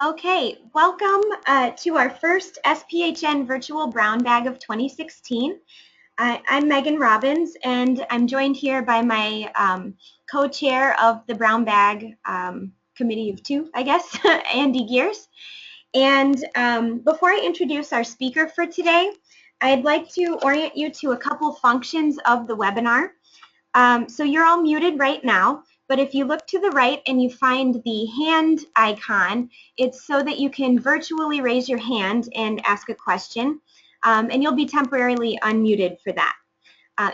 Okay, welcome to our first SPHN virtual brown bag of 2016. I'm Megan Robbins, and I'm joined here by my co-chair of the brown bag committee of two, I guess, Andy Gears. And before I introduce our speaker for today, I'd like to orient you to a couple functions of the webinar. So you're all muted right now, but if you look to the right and you find the hand icon, it's so that you can virtually raise your hand and ask a question, and you'll be temporarily unmuted for that.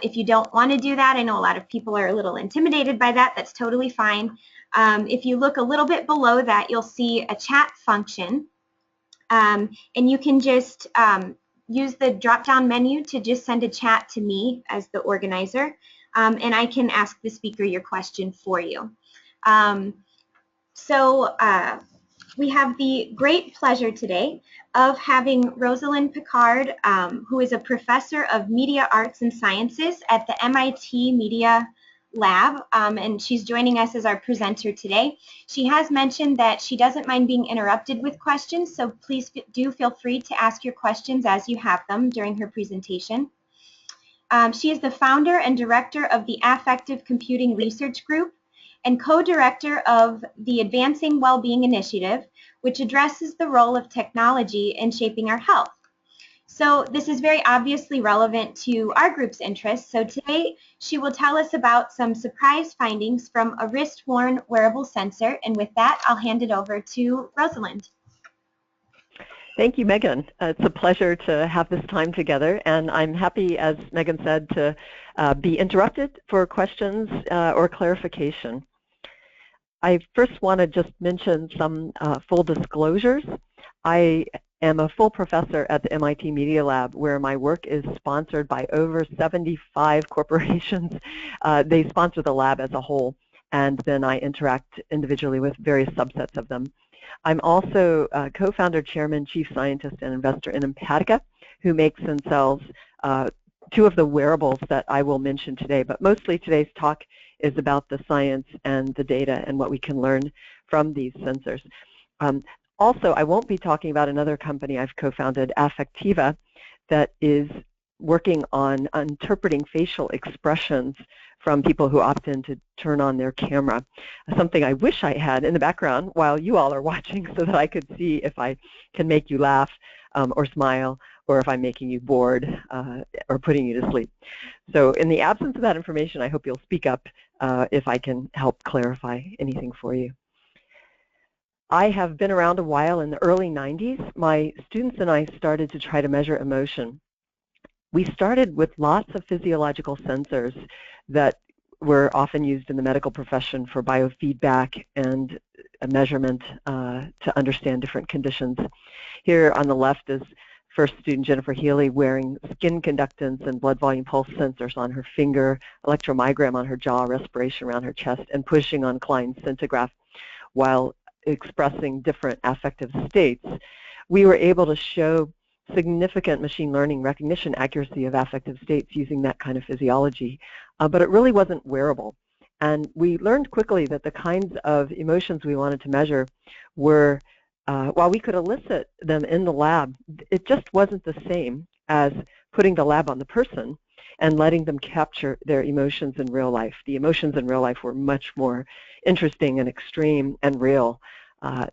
If you don't want to do that, I know a lot of people are a little intimidated by that. That's totally fine. If you look a little bit below that, you'll see a chat function, and you can just use the drop-down menu to just send a chat to me as the organizer. And I can ask the speaker your question for you. We have the great pleasure today of having Rosalind Picard, who is a professor of media arts and sciences at the MIT Media Lab, and she's joining us as our presenter today. She has mentioned that she doesn't mind being interrupted with questions, so please do feel free to ask your questions as you have them during her presentation. She is the founder and director of the Affective Computing Research Group and co-director of the Advancing Wellbeing Initiative, which addresses the role of technology in shaping our health. So this is very obviously relevant to our group's interests. So today she will tell us about some surprise findings from a wrist-worn wearable sensor. And with that, I'll hand it over to Rosalind. Thank you, Megan. It's a pleasure to have this time together, and I'm happy, as Megan said, to be interrupted for questions or clarification. I first want to just mention some full disclosures. I am a full professor at the MIT Media Lab, where my work is sponsored by over 75 corporations. They sponsor the lab as a whole, and then I interact individually with various subsets of them. I'm also co-founder, chairman, chief scientist, and investor in Empatica, who makes and sells two of the wearables that I will mention today. But mostly today's talk is about the science and the data and what we can learn from these sensors. Also, I won't be talking about another company I've co-founded, Affectiva, that is working on interpreting facial expressions from people who opt in to turn on their camera. Something I wish I had in the background while you all are watching, so that I could see if I can make you laugh or smile, or if I'm making you bored or putting you to sleep. So in the absence of that information, I hope you'll speak up if I can help clarify anything for you. I have been around a while. In the early 90s, my students and I started to try to measure emotion. We started with lots of physiological sensors that were often used in the medical profession for biofeedback and a measurement to understand different conditions. Here on the left is first student Jennifer Healy wearing skin conductance and blood volume pulse sensors on her finger, electromyogram on her jaw, respiration around her chest, and pushing on Klein's scintigraph while expressing different affective states. We were able to show significant machine learning recognition accuracy of affective states using that kind of physiology, but it really wasn't wearable. And we learned quickly that the kinds of emotions we wanted to measure were, while we could elicit them in the lab, it just wasn't the same as putting the lab on the person and letting them capture their emotions in real life. The emotions in real life were much more interesting and extreme and real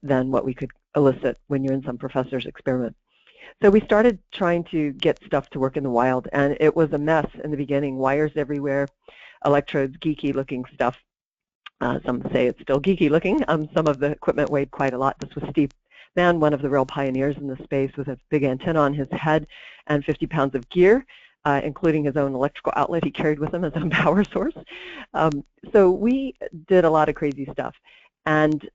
than what we could elicit when you're in some professor's experiment. So we started trying to get stuff to work in the wild, and it was a mess in the beginning. Wires everywhere, electrodes, geeky looking stuff. Some say it's still geeky looking. Some of the equipment weighed quite a lot. This was Steve Mann, one of the real pioneers in the space, with a big antenna on his head and 50 pounds of gear, including his own electrical outlet he carried with him, his own power source. So we did a lot of crazy stuff. And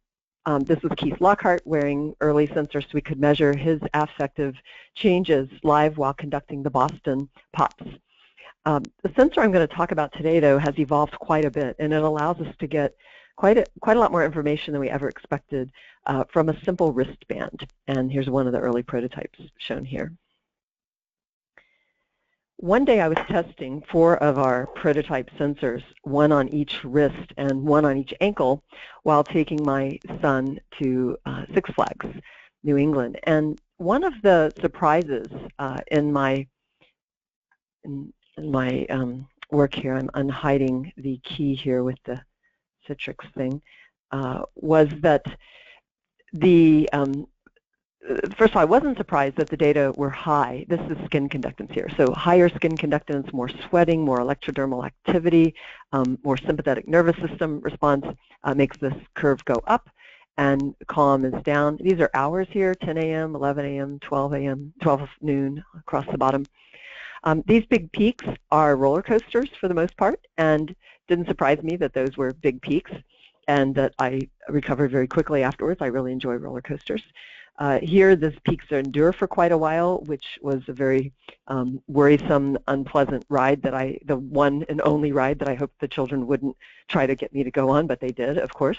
this was Keith Lockhart wearing early sensors so we could measure his affective changes live while conducting the Boston Pops. The sensor I'm going to talk about today, though, has evolved quite a bit, and it allows us to get quite a lot more information than we ever expected from a simple wristband. And here's one of the early prototypes shown here. One day I was testing 4 of our prototype sensors, one on each wrist and one on each ankle, while taking my son to Six Flags, New England. And one of the surprises in my work here, I'm unhiding the key here with the Citrix thing, was that the first of all, I wasn't surprised that the data were high. This is skin conductance here. So higher skin conductance, more sweating, more electrodermal activity, more sympathetic nervous system response makes this curve go up, and calm is down. These are hours here, 10 a.m., 11 a.m., 12 a.m., 12 noon across the bottom. These big peaks are roller coasters for the most part, and didn't surprise me that those were big peaks and that I recovered very quickly afterwards. I really enjoy roller coasters. Here, these peaks endure for quite a while, which was a very worrisome, unpleasant ride that the one and only ride that I hoped the children wouldn't try to get me to go on, but they did, of course.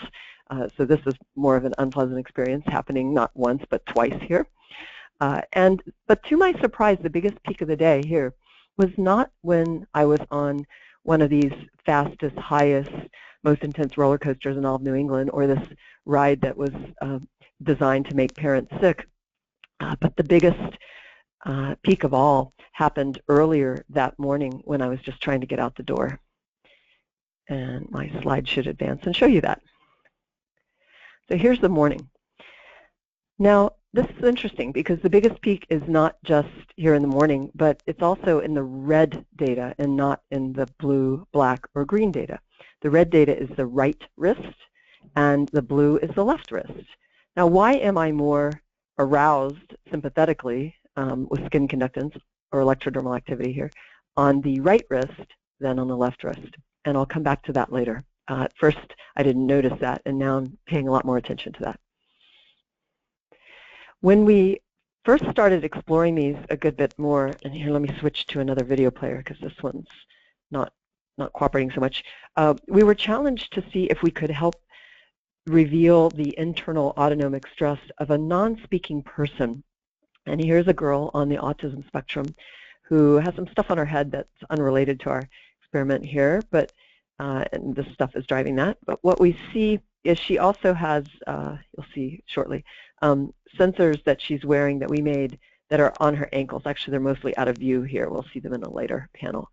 So this is more of an unpleasant experience happening not once, but twice here. But to my surprise, the biggest peak of the day here was not when I was on one of these fastest, highest, most intense roller coasters in all of New England, or this ride that was designed to make parents sick. But the biggest peak of all happened earlier that morning when I was just trying to get out the door. And my slide should advance and show you that. So here's the morning. Now, this is interesting because the biggest peak is not just here in the morning, but it's also in the red data and not in the blue, black, or green data. The red data is the right wrist, and the blue is the left wrist. Now, why am I more aroused sympathetically with skin conductance or electrodermal activity here on the right wrist than on the left wrist? And I'll come back to that later. At first, I didn't notice that, and now I'm paying a lot more attention to that. When we first started exploring these a good bit more, and here let me switch to another video player because this one's not cooperating so much, we were challenged to see if we could help reveal the internal autonomic stress of a non-speaking person. And here's a girl on the autism spectrum who has some stuff on her head that's unrelated to our experiment here, but and this stuff is driving that. But what we see is she also has, you'll see shortly, sensors that she's wearing that we made that are on her ankles. Actually, they're mostly out of view here. We'll see them in a later panel.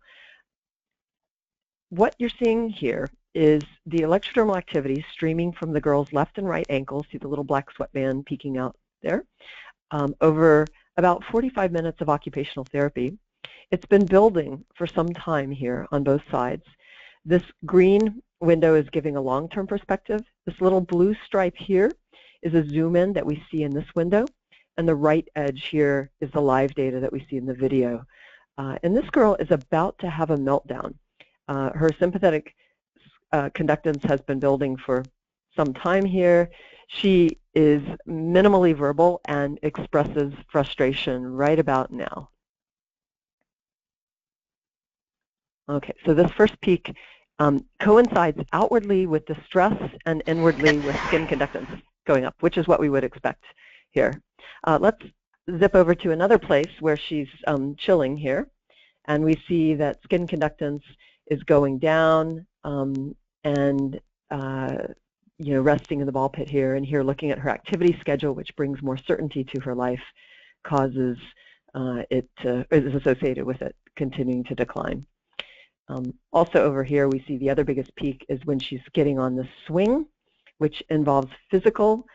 What you're seeing here is the electrodermal activity streaming from the girl's left and right ankles. See the little black sweatband peeking out there. Over about 45 minutes of occupational therapy. It's been building for some time here on both sides. This green window is giving a long-term perspective. This little blue stripe here is a zoom in that we see in this window, and the right edge here is the live data that we see in the video. And this girl is about to have a meltdown. Her sympathetic conductance has been building for some time here. She is minimally verbal and expresses frustration right about now. Okay, so this first peak coincides outwardly with the stress and inwardly with skin conductance going up, which is what we would expect here. Let's zip over to another place where she's chilling here, and we see that skin conductance is going down and you know, resting in the ball pit here, and here looking at her activity schedule, which brings more certainty to her life, causes is associated with it continuing to decline. Also over here, we see the other biggest peak is when she's getting on the swing, which involves physical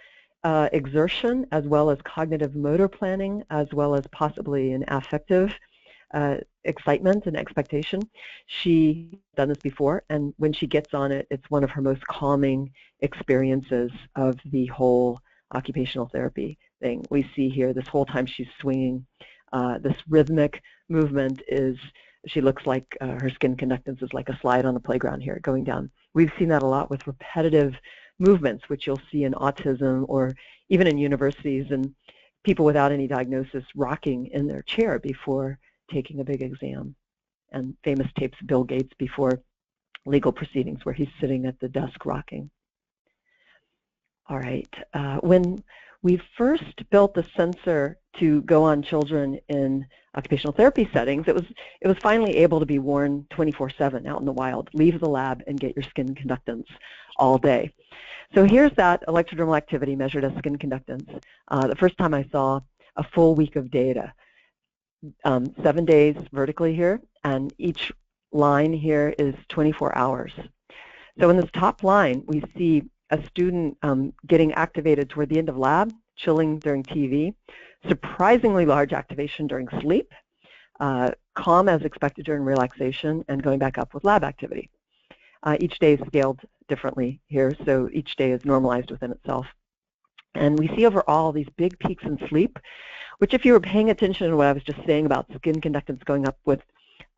exertion as well as cognitive motor planning, as well as possibly an affective excitement and expectation. She's done this before, and when she gets on it, it's one of her most calming experiences of the whole occupational therapy thing. We see here this whole time she's swinging, this rhythmic movement is, she looks like her skin conductance is like a slide on a playground here going down. We've seen that a lot with repetitive movements, which you'll see in autism or even in universities, and people without any diagnosis rocking in their chair before taking a big exam. And famous tapes, Bill Gates before legal proceedings where he's sitting at the desk rocking. All right, when We first built the sensor to go on children in occupational therapy settings. It was finally able to be worn 24/7 out in the wild. Leave the lab and get your skin conductance all day. So here's that electrodermal activity measured as skin conductance. The first time I saw a full week of data. 7 days vertically here, and each line here is 24 hours. So in this top line, we see a student getting activated toward the end of lab, chilling during TV, surprisingly large activation during sleep, calm as expected during relaxation, and going back up with lab activity. Each day is scaled differently here, so each day is normalized within itself. And we see overall these big peaks in sleep, which if you were paying attention to what I was just saying about skin conductance going up with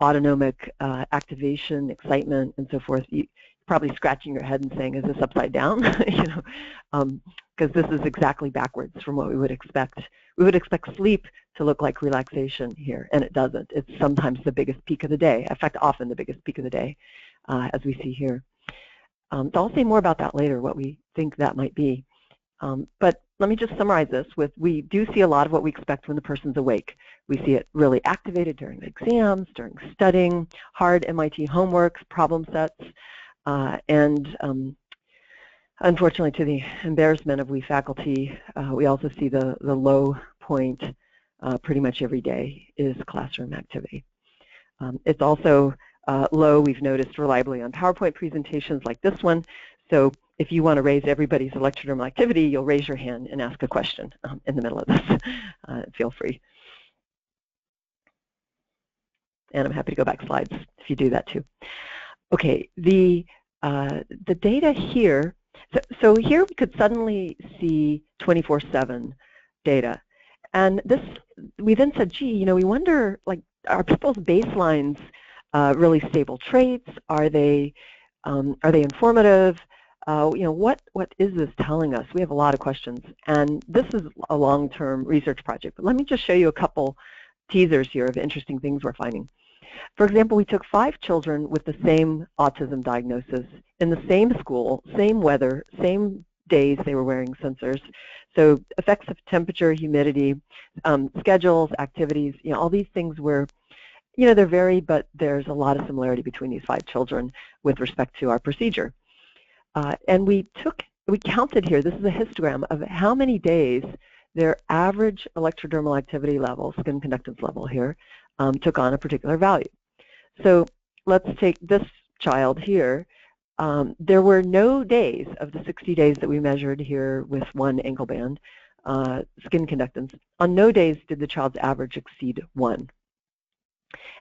autonomic activation, excitement, and so forth, you're probably scratching your head and saying, is this upside down? You know, because this is exactly backwards from what we would expect. We would expect sleep to look like relaxation here, and it doesn't. It's sometimes the biggest peak of the day. In fact, often the biggest peak of the day, as we see here. So I'll say more about that later, what we think that might be. But let me just summarize this with, we do see a lot of what we expect when the person's awake. We see it really activated during exams, during studying, hard MIT homework, problem sets, and unfortunately to the embarrassment of we faculty, we also see the low point pretty much every day is classroom activity. It's also low, we've noticed reliably on PowerPoint presentations like this one. So if you want to raise everybody's electrodermal activity, you'll raise your hand and ask a question in the middle of this. Feel free. And I'm happy to go back slides if you do that too. Okay, the data here, so here we could suddenly see 24/7 data. And this, we then said, gee, you know, we wonder, like, are people's baselines really stable traits? Are they informative? You know, what is this telling us? We have a lot of questions, and this is a long-term research project. But let me just show you a couple teasers here of interesting things we're finding. For example, we took 5 children with the same autism diagnosis in the same school, same weather, same days they were wearing sensors. So effects of temperature, humidity, schedules, activities, you know, all these things were, you know, they're varied, but there's a lot of similarity between these 5 children with respect to our procedure. And we counted here, this is a histogram of how many days their average electrodermal activity level, skin conductance level here, took on a particular value. So let's take this child here. There were no days of the 60 days that we measured here with one ankle band skin conductance. On no days did the child's average exceed 1.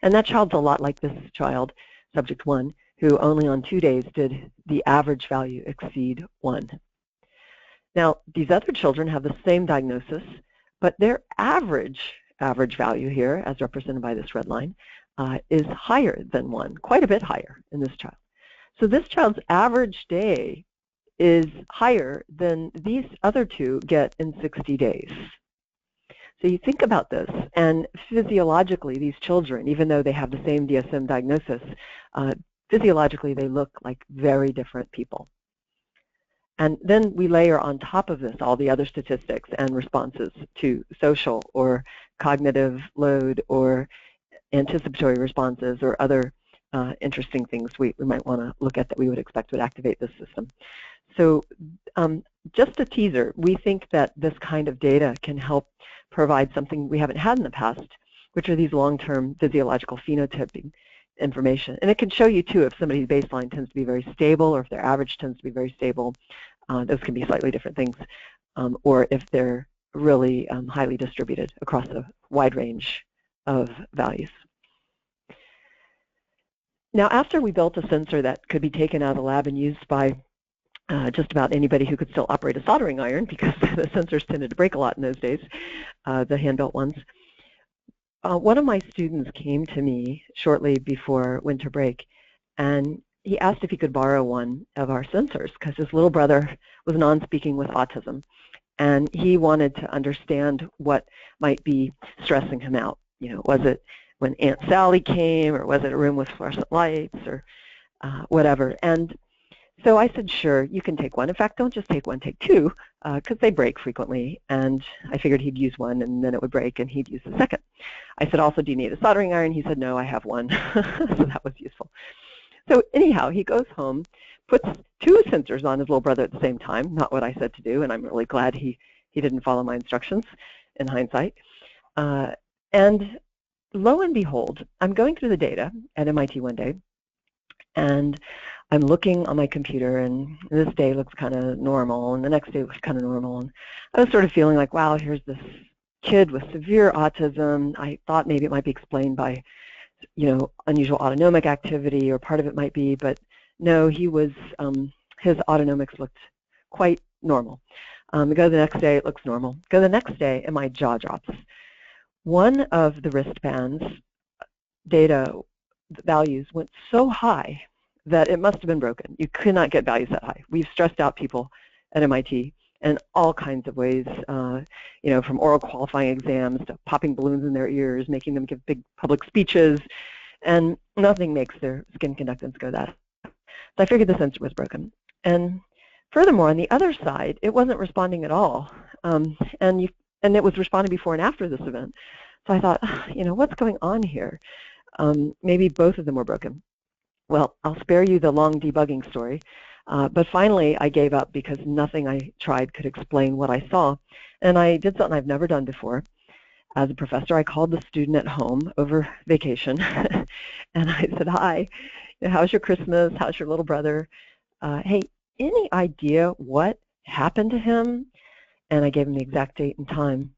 And that child's a lot like this child, subject 1, who only on 2 days did the average value exceed 1. Now, these other children have the same diagnosis, but their average value here, as represented by this red line, is higher than 1, quite a bit higher in this child. So this child's average day is higher than these other 2 get in 60 days. So you think about this, and physiologically these children, even though they have the same DSM diagnosis, physiologically they look like very different people. And then we layer on top of this all the other statistics and responses to social or cognitive load or anticipatory responses or other interesting things we might want to look at that we would expect would activate this system. So just a teaser, we think that this kind of data can help provide something we haven't had in the past, which are these long-term physiological phenotyping information. And it can show you, too, if somebody's baseline tends to be very stable or if their average tends to be very stable. Those can be slightly different things. Or if they're really highly distributed across a wide range of values. Now, after we built a sensor that could be taken out of the lab and used by just about anybody who could still operate a soldering iron, because the sensors tended to break a lot in those days, the hand-built ones. One of my students came to me shortly before winter break, and he asked if he could borrow one of our sensors because his little brother was non-speaking with autism, and he wanted to understand what might be stressing him out. You know, was it when Aunt Sally came, or was it a room with fluorescent lights, or whatever? And so I said, sure, you can take one. In fact, don't just take one, take 2. because they break frequently, and I figured he'd use one and then it would break and he'd use the second. I said, also, do you need a soldering iron? He said, no, I have one. So that was useful. So anyhow, he goes home, puts 2 sensors on his little brother at the same time, not what I said to do, and I'm really glad he didn't follow my instructions in hindsight. And lo and behold, I'm going through the data at MIT one day, and I'm looking on my computer, and this day looks kind of normal, and the next day looks kind of normal. And I was sort of feeling like, wow, here's this kid with severe autism. I thought maybe it might be explained by, unusual autonomic activity, or part of it might be, but no, he was, his autonomics looked quite normal. Go to the next day, it looks normal. Go the next day, and my jaw drops. One of the wristbands data values went so high that it must have been broken. You could not get values that high. We've stressed out people at MIT in all kinds of ways, from oral qualifying exams to popping balloons in their ears, making them give big public speeches, and nothing makes their skin conductance go that high. So I figured the sensor was broken. And furthermore, on the other side, it wasn't responding at all, and it was responding before and after this event. So I thought, what's going on here? Maybe both of them were broken. Well, I'll spare you the long debugging story, but finally I gave up because nothing I tried could explain what I saw, and I did something I've never done before. As a professor, I called the student at home over vacation, and I said, hi, how's your Christmas? How's your little brother? Hey, any idea what happened to him? And I gave him the exact date and time,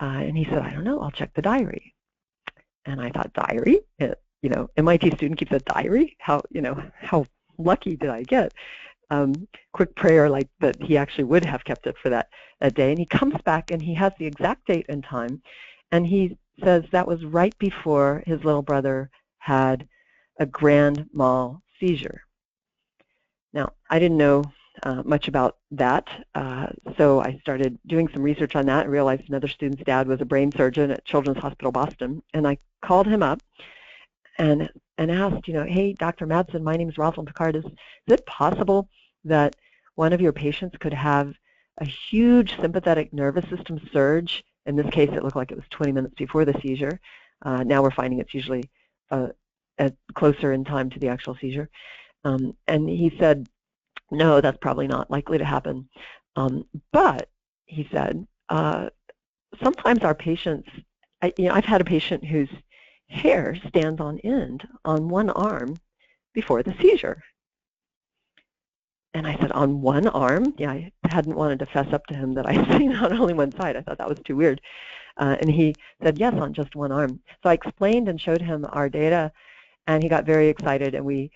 and he said, I don't know, I'll check the diary. And I thought, diary? MIT student keeps a diary? How lucky did I get? Quick prayer like that he actually would have kept it for that day. And he comes back and he has the exact date and time, and he says that was right before his little brother had a grand mal seizure. Now, I didn't know much about that, so I started doing some research on that and realized another student's dad was a brain surgeon at Children's Hospital Boston, and I called him up and asked, hey, Dr. Madsen, my name is Rosalind Picard. Is it possible that one of your patients could have a huge sympathetic nervous system surge? In this case, it looked like it was 20 minutes before the seizure. Now we're finding it's usually closer in time to the actual seizure. And he said, no, that's probably not likely to happen. But, he said, sometimes our patients, I've had a patient whose hair stands on end on one arm before the seizure. And I said, on one arm? Yeah, I hadn't wanted to fess up to him that I had seen on only one side. I thought that was too weird. And he said, yes, on just one arm. So I explained and showed him our data, and he got very excited, and we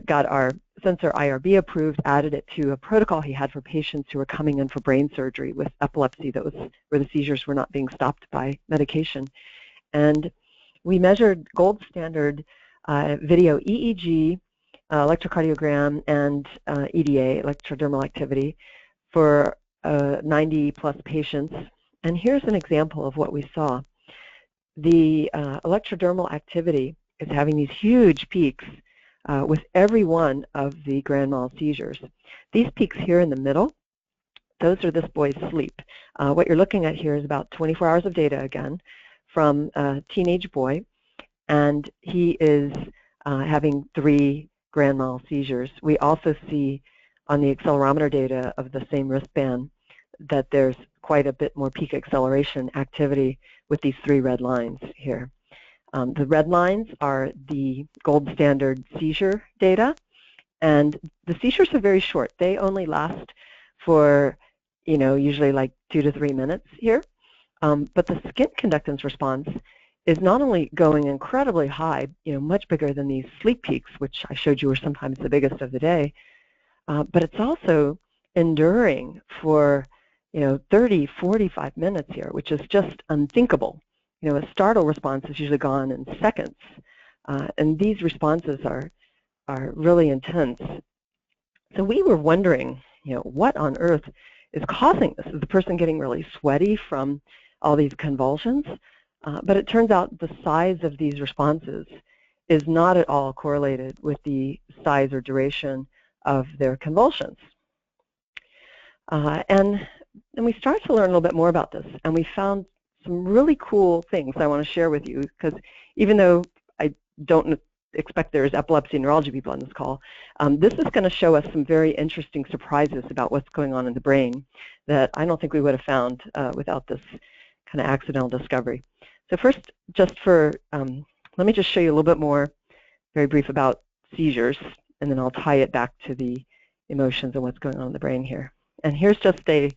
got our sensor IRB approved, added it to a protocol he had for patients who were coming in for brain surgery with epilepsy that was where the seizures were not being stopped by medication. And we measured gold standard video EEG, electrocardiogram, and EDA, electrodermal activity, for 90+ patients. And here's an example of what we saw. The electrodermal activity is having these huge peaks with every one of the grand mal seizures. These peaks here in the middle, those are this boy's sleep. What you're looking at here is about 24 hours of data again from a teenage boy, and he is having 3 grand mal seizures. We also see on the accelerometer data of the same wristband that there's quite a bit more peak acceleration activity with these 3 red lines here. The red lines are the gold standard seizure data, and the seizures are very short. They only last for, usually like 2 to 3 minutes here. But the skin conductance response is not only going incredibly high, much bigger than these sleep peaks, which I showed you were sometimes the biggest of the day, but it's also enduring for 30, 45 minutes here, which is just unthinkable. A startle response is usually gone in seconds, and these responses are really intense. So we were wondering, what on earth is causing this? Is the person getting really sweaty from all these convulsions? But it turns out the size of these responses is not at all correlated with the size or duration of their convulsions. And we started to learn a little bit more about this, and we found some really cool things I want to share with you, because even though I don't expect there's epilepsy neurology people on this call, this is going to show us some very interesting surprises about what's going on in the brain that I don't think we would have found without this kind of accidental discovery. So first, just for, let me just show you a little bit more, very brief, about seizures, and then I'll tie it back to the emotions and what's going on in the brain here. And here's just a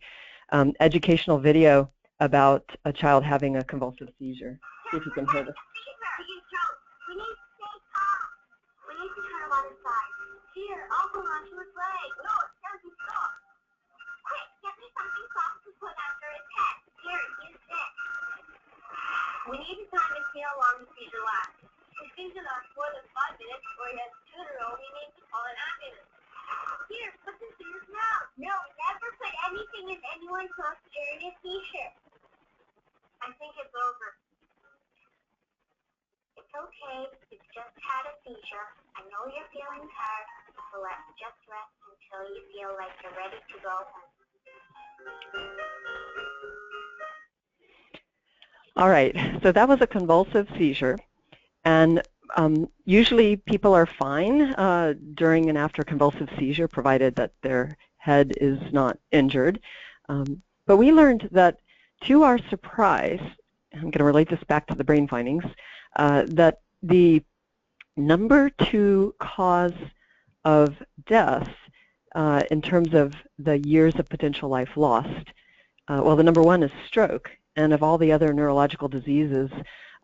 educational video about a child having a convulsive seizure. See if you can hear this. We need to stay calm. We need to turn him on his side. Here, I'll hold on to his leg. No, it doesn't stop. Quick, get me something soft to put under his head. Here, use this. We need to time and see how long the seizure lasts. If the seizure lasts more than 5 minutes or he has 2 in a row, we need to call an ambulance. Here, put this in his mouth. No, never put anything in anyone's mouth during a seizure. I think it's over. It's okay. You've just had a seizure. I know you're feeling tired, so let's just rest until you feel like you're ready to go home. All right, so that was a convulsive seizure, and usually people are fine during and after convulsive seizure, provided that their head is not injured. But we learned that, to our surprise, I'm going to relate this back to the brain findings, that the number 2 cause of death in terms of the years of potential life lost, well, the number 1 is stroke, and of all the other neurological diseases,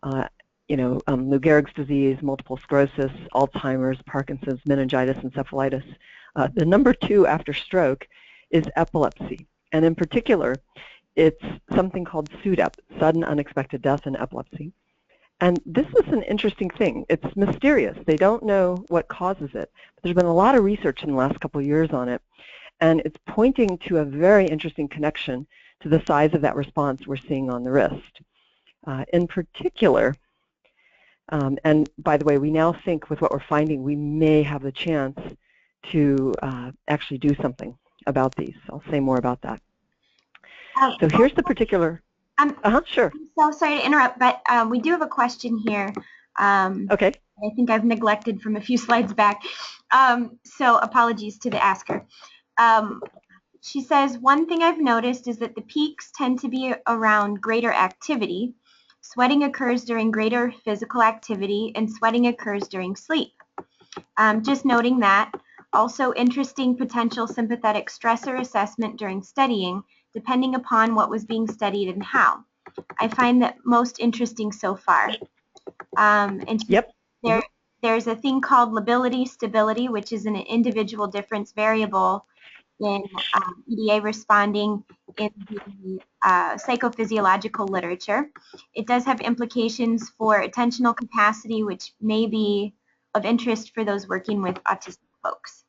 Lou Gehrig's disease, multiple sclerosis, Alzheimer's, Parkinson's, meningitis, encephalitis, the number 2 after stroke is epilepsy, and in particular, it's something called SUDEP, sudden unexpected death in epilepsy. And this is an interesting thing. It's mysterious. They don't know what causes it. But there's been a lot of research in the last couple of years on it, and it's pointing to a very interesting connection to the size of that response we're seeing on the wrist. In particular, and by the way, we now think with what we're finding, we may have the chance to actually do something about these. I'll say more about that. So here's the particular. Sure. I'm so sorry to interrupt, but we do have a question here. Okay. I think I've neglected from a few slides back. So apologies to the asker. She says, one thing I've noticed is that the peaks tend to be around greater activity. Sweating occurs during greater physical activity, and sweating occurs during sleep. Just noting that. Also, interesting potential sympathetic stressor assessment during studying, depending upon what was being studied and how. I find that most interesting so far. And yep. There's a thing called lability stability, which is an individual difference variable in EDA responding in the psychophysiological literature. It does have implications for attentional capacity, which may be of interest for those working with autistic folks.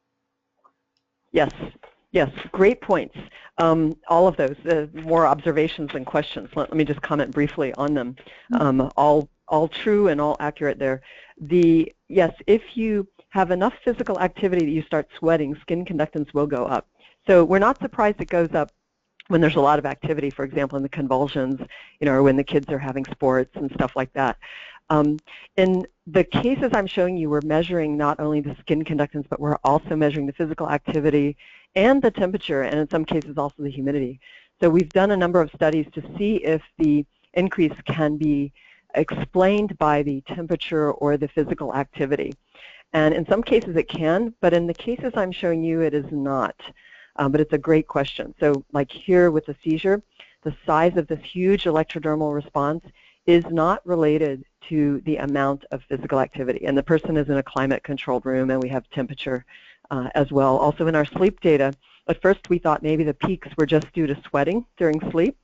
Yes, yes, great points. All of those, more observations than questions. Let me just comment briefly on them. All true and all accurate there. Yes, if you have enough physical activity that you start sweating, skin conductance will go up. So we're not surprised it goes up when there's a lot of activity, for example, in the convulsions, or when the kids are having sports and stuff like that. In the cases I'm showing you, we're measuring not only the skin conductance, but we're also measuring the physical activity and the temperature, and in some cases also the humidity. So we've done a number of studies to see if the increase can be explained by the temperature or the physical activity. And in some cases it can, but in the cases I'm showing you, it is not. But it's a great question. So like here with the seizure, the size of this huge electrodermal response is not related to the amount of physical activity. And the person is in a climate-controlled room, and we have temperature as well. Also in our sleep data, at first we thought maybe the peaks were just due to sweating during sleep.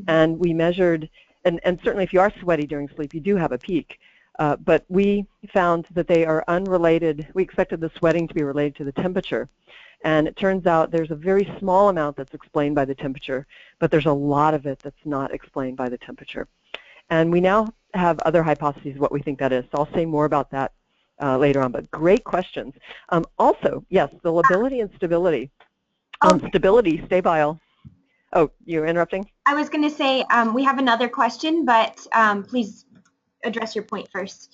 And we measured, and certainly if you are sweaty during sleep, you do have a peak. But we found that they are unrelated. We expected the sweating to be related to the temperature. And it turns out there's a very small amount that's explained by the temperature, but there's a lot of it that's not explained by the temperature. And we now have other hypotheses of what we think that is. So I'll say more about that later on, but great questions. Also, yes, the lability and stability. Stability, stabile. Oh, you're interrupting? I was going to say we have another question, but please address your point first.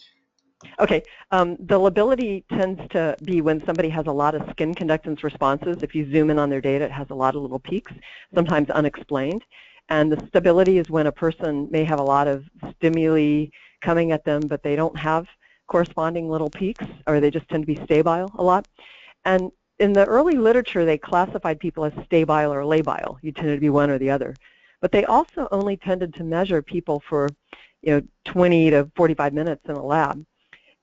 Okay, the lability tends to be when somebody has a lot of skin conductance responses. If you zoom in on their data, it has a lot of little peaks, sometimes unexplained. And the stability is when a person may have a lot of stimuli coming at them, but they don't have corresponding little peaks, or they just tend to be stabile a lot. And in the early literature, they classified people as stabile or labile. You tended to be one or the other. But they also only tended to measure people for 20 to 45 minutes in a lab.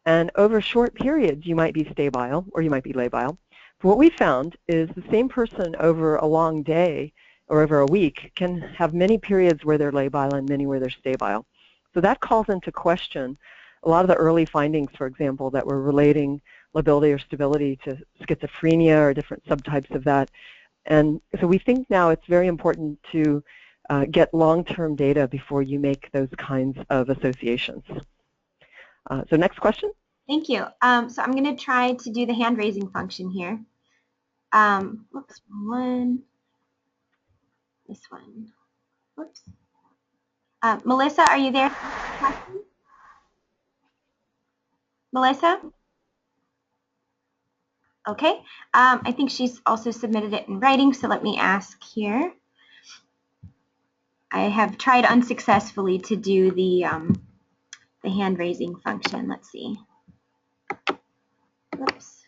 And over short periods, you might be stabile or you might be labile. But what we found is the same person over a long day or over a week can have many periods where they're labile and many where they're stabile. So that calls into question a lot of the early findings, for example, that were relating lability or stability to schizophrenia or different subtypes of that. And so we think now it's very important to get long-term data before you make those kinds of associations. So next question. Thank you. So I'm going to try to do the hand-raising function here. Whoops, one. This one. Whoops. Melissa, are you there? Melissa? Okay. I think she's also submitted it in writing, so let me ask here. I have tried unsuccessfully to do the hand-raising function. Let's see. Oops.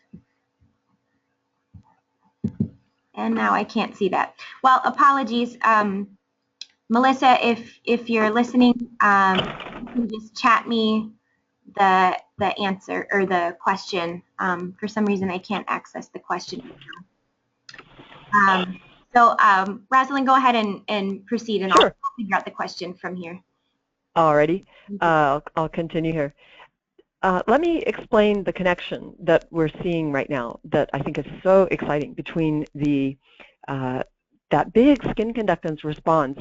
And now I can't see that. Well, apologies. Melissa, if you're listening, you can just chat me the answer or the question. For some reason, I can't access the question right now. So Rosalind, go ahead and proceed, and Sure. I'll figure out the question from here. Alrighty, I'll continue here. Let me explain the connection that we're seeing right now that I think is so exciting between the that big skin conductance response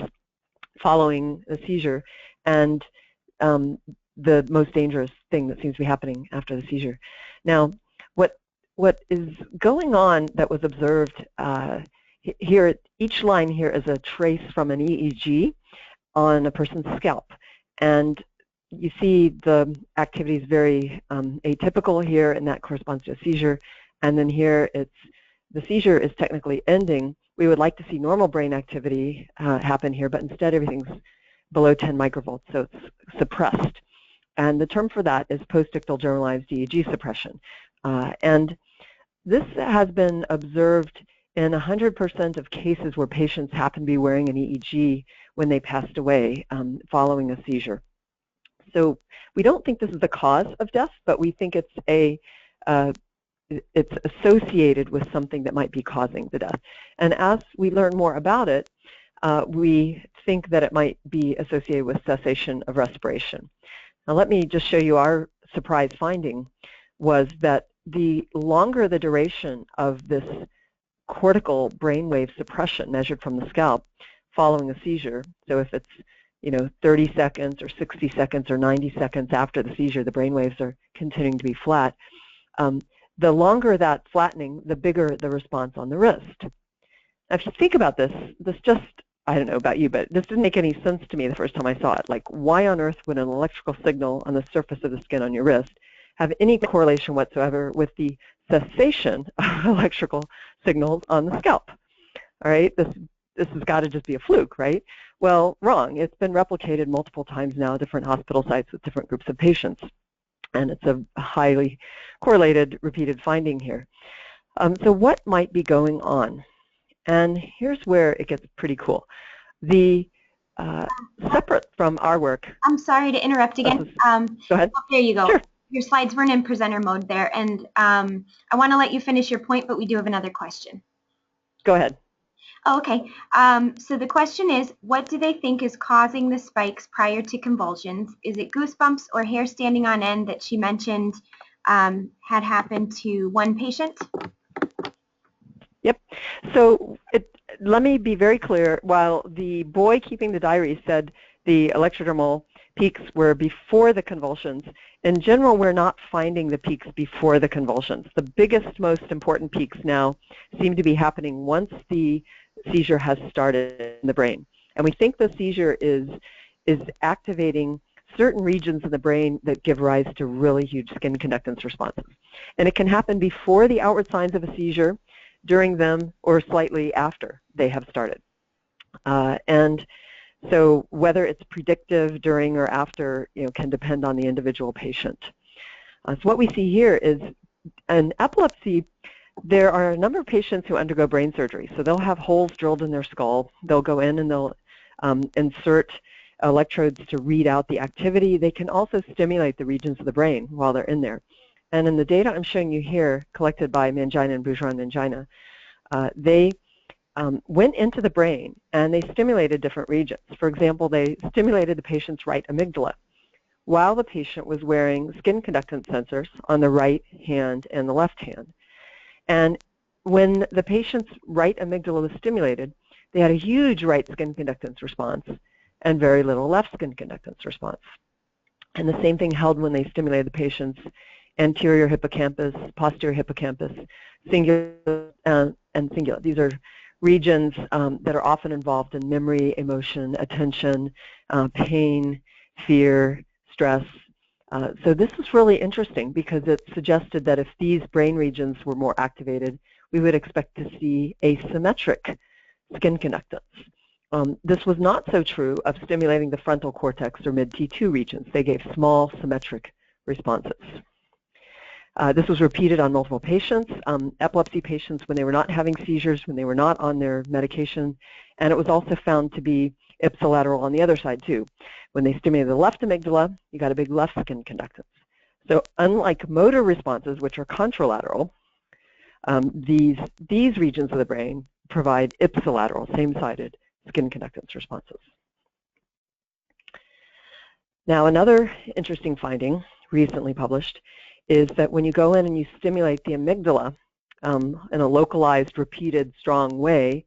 following the seizure and the most dangerous thing that seems to be happening after the seizure. Now, what is going on that was observed here, each line here is a trace from an EEG on a person's scalp. And you see the activity is very atypical here, and that corresponds to a seizure. And then here, the seizure is technically ending. We would like to see normal brain activity happen here, but instead everything's below 10 microvolts, so it's suppressed. And the term for that is post-ictal generalized EEG suppression. And this has been observed in 100% of cases where patients happen to be wearing an EEG when they passed away following a seizure. So we don't think this is the cause of death, but we think it's it's associated with something that might be causing the death. And as we learn more about it, we think that it might be associated with cessation of respiration. Now let me just show you our surprise finding was that the longer the duration of this cortical brainwave suppression measured from the scalp following a seizure, so if it's 30 seconds or 60 seconds or 90 seconds after the seizure, the brainwaves are continuing to be flat. The longer that flattening, the bigger the response on the wrist. Now, if you think about this just, I don't know about you, but this didn't make any sense to me the first time I saw it. Like, why on earth would an electrical signal on the surface of the skin on your wrist have any correlation whatsoever with the cessation of electrical signals on the scalp? All right, this has got to just be a fluke, right? Well, wrong. It's been replicated multiple times now at different hospital sites with different groups of patients. And it's a highly correlated, repeated finding here. So what might be going on? And here's where it gets pretty cool. The separate from our work. I'm sorry to interrupt again. Go ahead. Oh, there you go. Sure. Your slides weren't in presenter mode there. And I want to let you finish your point, but we do have another question. Go ahead. Oh, okay. So the question is, what do they think is causing the spikes prior to convulsions? Is it goosebumps or hair standing on end that she mentioned had happened to one patient? Yep. So let me be very clear. While the boy keeping the diary said the electrodermal peaks were before the convulsions. In general, we're not finding the peaks before the convulsions. The biggest, most important peaks now seem to be happening once the seizure has started in the brain. And we think the seizure is activating certain regions in the brain that give rise to really huge skin conductance responses. And it can happen before the outward signs of a seizure, during them, or slightly after they have started. And so whether it's predictive during or after, can depend on the individual patient. So what we see here is in epilepsy, there are a number of patients who undergo brain surgery. So they'll have holes drilled in their skull. They'll go in and they'll insert electrodes to read out the activity. They can also stimulate the regions of the brain while they're in there. And in the data I'm showing you here, collected by Mangina and Bougeron-Mangina, they went into the brain and they stimulated different regions. For example, they stimulated the patient's right amygdala while the patient was wearing skin conductance sensors on the right hand and the left hand. And when the patient's right amygdala was stimulated, they had a huge right skin conductance response and very little left skin conductance response. And the same thing held when they stimulated the patient's anterior hippocampus, posterior hippocampus, cingulate, and cingulate. These are regions that are often involved in memory, emotion, attention, pain, fear, stress. So this was really interesting because it suggested that if these brain regions were more activated, we would expect to see asymmetric skin conductance. This was not so true of stimulating the frontal cortex or mid-T2 regions. They gave small symmetric responses. This was repeated on multiple patients, epilepsy patients when they were not having seizures, when they were not on their medication, and it was also found to be ipsilateral on the other side too. When they stimulated the left amygdala, you got a big left skin conductance. So unlike motor responses, which are contralateral, these regions of the brain provide ipsilateral, same-sided skin conductance responses. Now another interesting finding, recently published, is that when you go in and you stimulate the amygdala in a localized, repeated, strong way,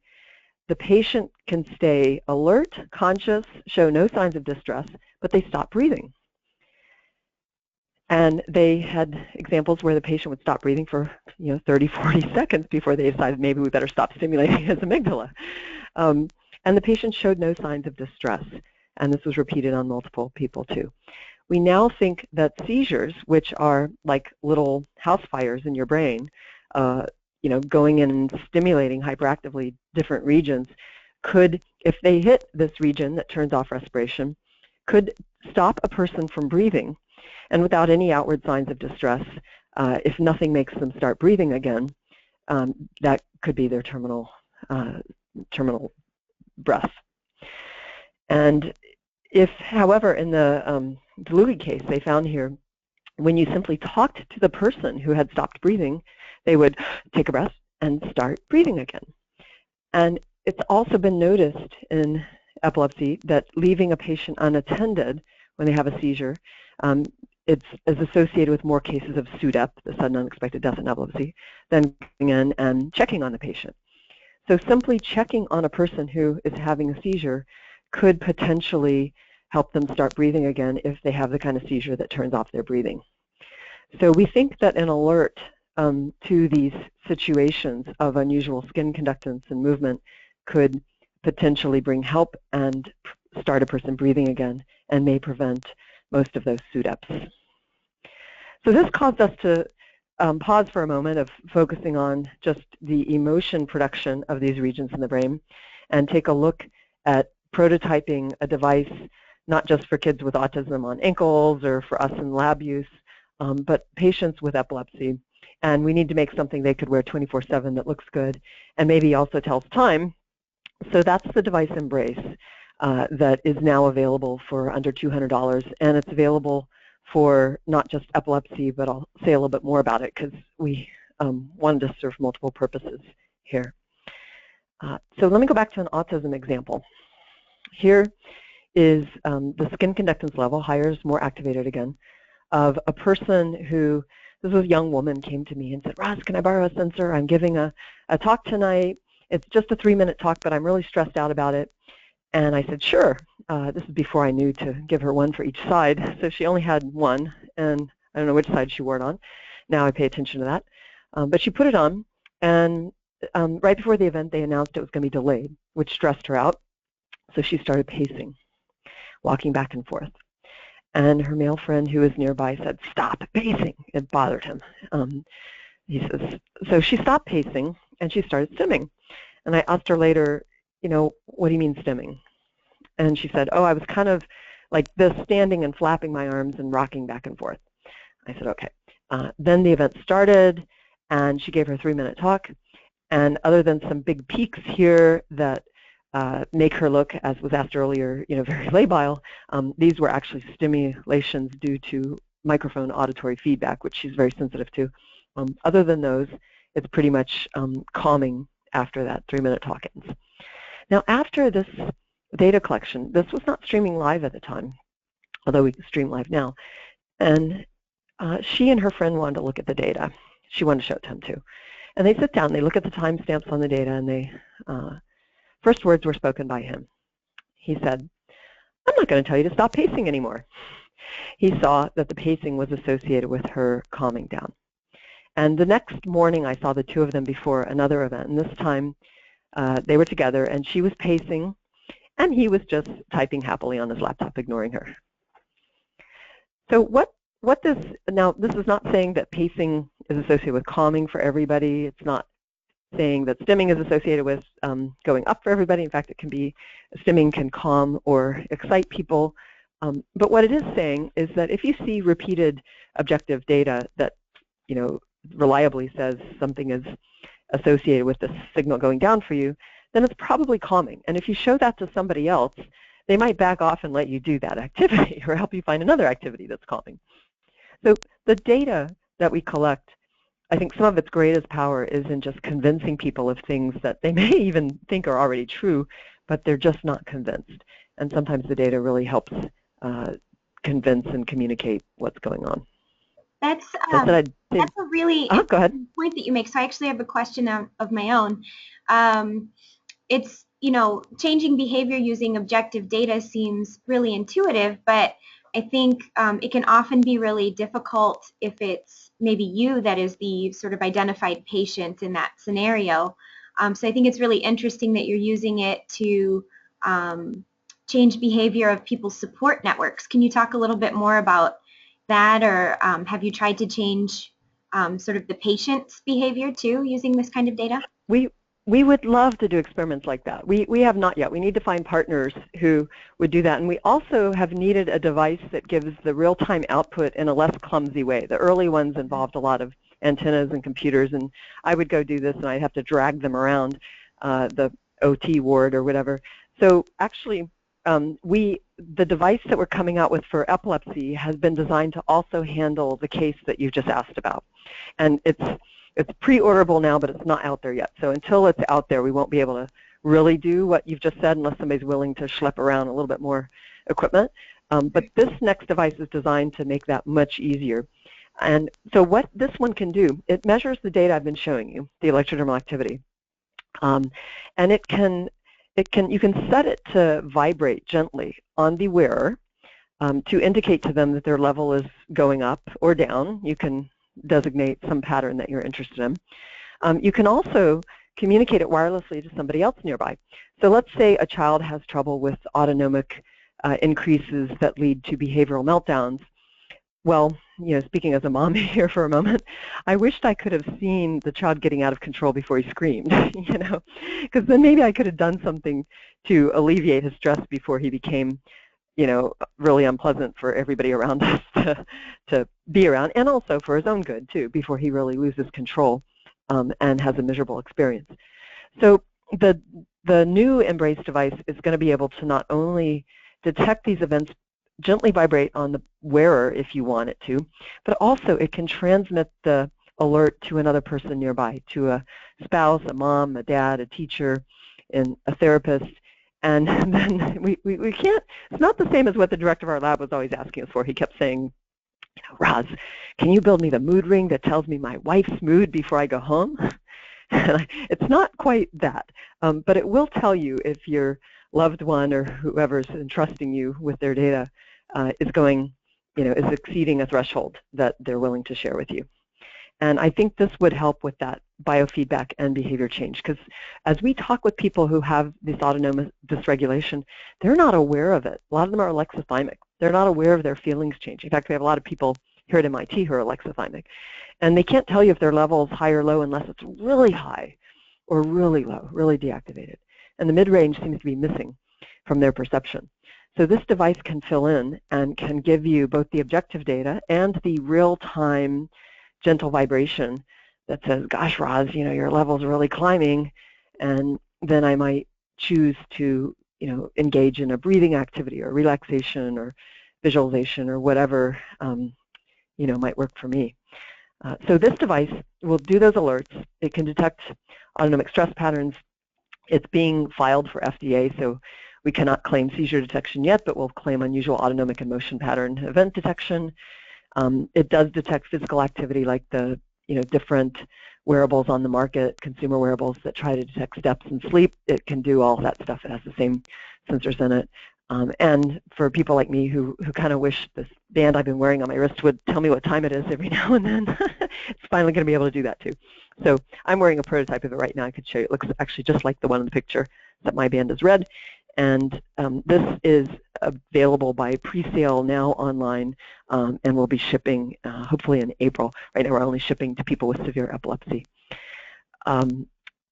the patient can stay alert, conscious, show no signs of distress, but they stop breathing. And they had examples where the patient would stop breathing for 30, 40 seconds before they decided maybe we better stop stimulating his amygdala. And the patient showed no signs of distress. And this was repeated on multiple people too. We now think that seizures, which are like little house fires in your brain, going in and stimulating hyperactively different regions, could, if they hit this region that turns off respiration, could stop a person from breathing. And without any outward signs of distress, if nothing makes them start breathing again, that could be their terminal breath. And if, however, in the DeLugy case, they found here, when you simply talked to the person who had stopped breathing, they would take a breath and start breathing again. And it's also been noticed in epilepsy that leaving a patient unattended when they have a seizure is associated with more cases of SUDEP, the sudden unexpected death in epilepsy, than going in and checking on the patient. So simply checking on a person who is having a seizure could potentially help them start breathing again if they have the kind of seizure that turns off their breathing. So we think that an alert to these situations of unusual skin conductance and movement could potentially bring help and start a person breathing again and may prevent most of those SUDEPs. So this caused us to pause for a moment of focusing on just the emotion production of these regions in the brain and take a look at prototyping a device not just for kids with autism on ankles or for us in lab use, but patients with epilepsy. And we need to make something they could wear 24/7 that looks good and maybe also tells time. So that's the device Embrace that is now available for under $200, and it's available for not just epilepsy, but I'll say a little bit more about it because we wanted to serve multiple purposes here. So let me go back to an autism example. Here is the skin conductance level, higher is more activated again, of a person who, this was a young woman, came to me and said, Roz, can I borrow a sensor? I'm giving a talk tonight. It's just a 3-minute talk, but I'm really stressed out about it. And I said, sure. this is before I knew to give her one for each side, so she only had one, and I don't know which side she wore it on. Now I pay attention to that. But she put it on, and right before the event, they announced it was going to be delayed, which stressed her out. So she started pacing, walking back and forth. And her male friend who was nearby said, "Stop pacing." It bothered him. He says, so she stopped pacing, and she started stimming. And I asked her later, what do you mean stimming? And she said, oh, I was kind of like this, standing and flapping my arms and rocking back and forth. I said, okay. Then the event started, and she gave her 3-minute talk. And other than some big peaks here that make her look, as was asked earlier, very labile, these were actually stimulations due to microphone auditory feedback, which she's very sensitive to. Other than those, it's pretty much calming after that 3-minute talk ends. Now, after this data collection, this was not streaming live at the time, although we can stream live now, and she and her friend wanted to look at the data. She wanted to show it to him too. And they sit down, they look at the timestamps on the data, and they first words were spoken by him. He said, "I'm not going to tell you to stop pacing anymore." He saw that the pacing was associated with her calming down. And the next morning, I saw the two of them before another event, and this time they were together, and she was pacing, and he was just typing happily on his laptop, ignoring her. So now this is not saying that pacing is associated with calming for everybody. It's not saying that stimming is associated with going up for everybody. In fact, it can be, stimming can calm or excite people. But what it is saying is that if you see repeated objective data that, reliably says something is associated with the signal going down for you, then it's probably calming. And if you show that to somebody else, they might back off and let you do that activity or help you find another activity that's calming. So the data that we collect, I think some of its greatest power is in just convincing people of things that they may even think are already true, but they're just not convinced. And sometimes the data really helps convince and communicate what's going on. That's a really go ahead. point that you make. So I actually have a question of my own. It's, changing behavior using objective data seems really intuitive, but I think it can often be really difficult if it's maybe you that is the sort of identified patient in that scenario. So I think it's really interesting that you're using it to change behavior of people's support networks. Can you talk a little bit more about that, or have you tried to change sort of the patient's behavior too using this kind of data? We would love to do experiments like that. We have not yet. We need to find partners who would do that. And we also have needed a device that gives the real-time output in a less clumsy way. The early ones involved a lot of antennas and computers, and I would go do this and I'd have to drag them around the OT ward or whatever. So actually, the device that we're coming out with for epilepsy has been designed to also handle the case that you just asked about. And it's pre-orderable now, but it's not out there yet. So until it's out there, we won't be able to really do what you've just said unless somebody's willing to schlep around a little bit more equipment. But this next device is designed to make that much easier. And so what this one can do, it measures the data I've been showing you, the electrodermal activity. And you can set it to vibrate gently on the wearer to indicate to them that their level is going up or down. You can designate some pattern that you're interested in. You can also communicate it wirelessly to somebody else nearby. So let's say a child has trouble with autonomic increases that lead to behavioral meltdowns. Well, speaking as a mom here for a moment, I wished I could have seen the child getting out of control before he screamed, because then maybe I could have done something to alleviate his stress before he became, really unpleasant for everybody around us to be around, and also for his own good too, before he really loses control and has a miserable experience. So the new Embrace device is going to be able to not only detect these events, gently vibrate on the wearer if you want it to, but also it can transmit the alert to another person nearby, to a spouse, a mom, a dad, a teacher, and a therapist. And then we can't, it's not the same as what the director of our lab was always asking us for. He kept saying, Roz, can you build me the mood ring that tells me my wife's mood before I go home? It's not quite that, but it will tell you if you're loved one or whoever's entrusting you with their data is going, is exceeding a threshold that they're willing to share with you. And I think this would help with that biofeedback and behavior change, because as we talk with people who have this autonomic dysregulation, they're not aware of it. A lot of them are alexithymic. They're not aware of their feelings changing. In fact, we have a lot of people here at MIT who are alexithymic, and they can't tell you if their level is high or low unless it's really high or really low, really deactivated. And the mid-range seems to be missing from their perception. So this device can fill in and can give you both the objective data and the real-time gentle vibration that says, gosh, Roz, your level's really climbing, and then I might choose to, engage in a breathing activity or relaxation or visualization or whatever, might work for me. So this device will do those alerts. It can detect autonomic stress patterns. It's being filed for FDA, so we cannot claim seizure detection yet, but we'll claim unusual autonomic and motion pattern event detection. It does detect physical activity like the different wearables on the market, consumer wearables that try to detect steps and sleep. It can do all that stuff. It has the same sensors in it. And for people like me who kind of wish this band I've been wearing on my wrist would tell me what time it is every now and then, it's finally going to be able to do that too. So I'm wearing a prototype of it right now. I could show you. It looks actually just like the one in the picture, except my band is red. And this is available by pre-sale now online, and will be shipping hopefully in April. Right now we're only shipping to people with severe epilepsy.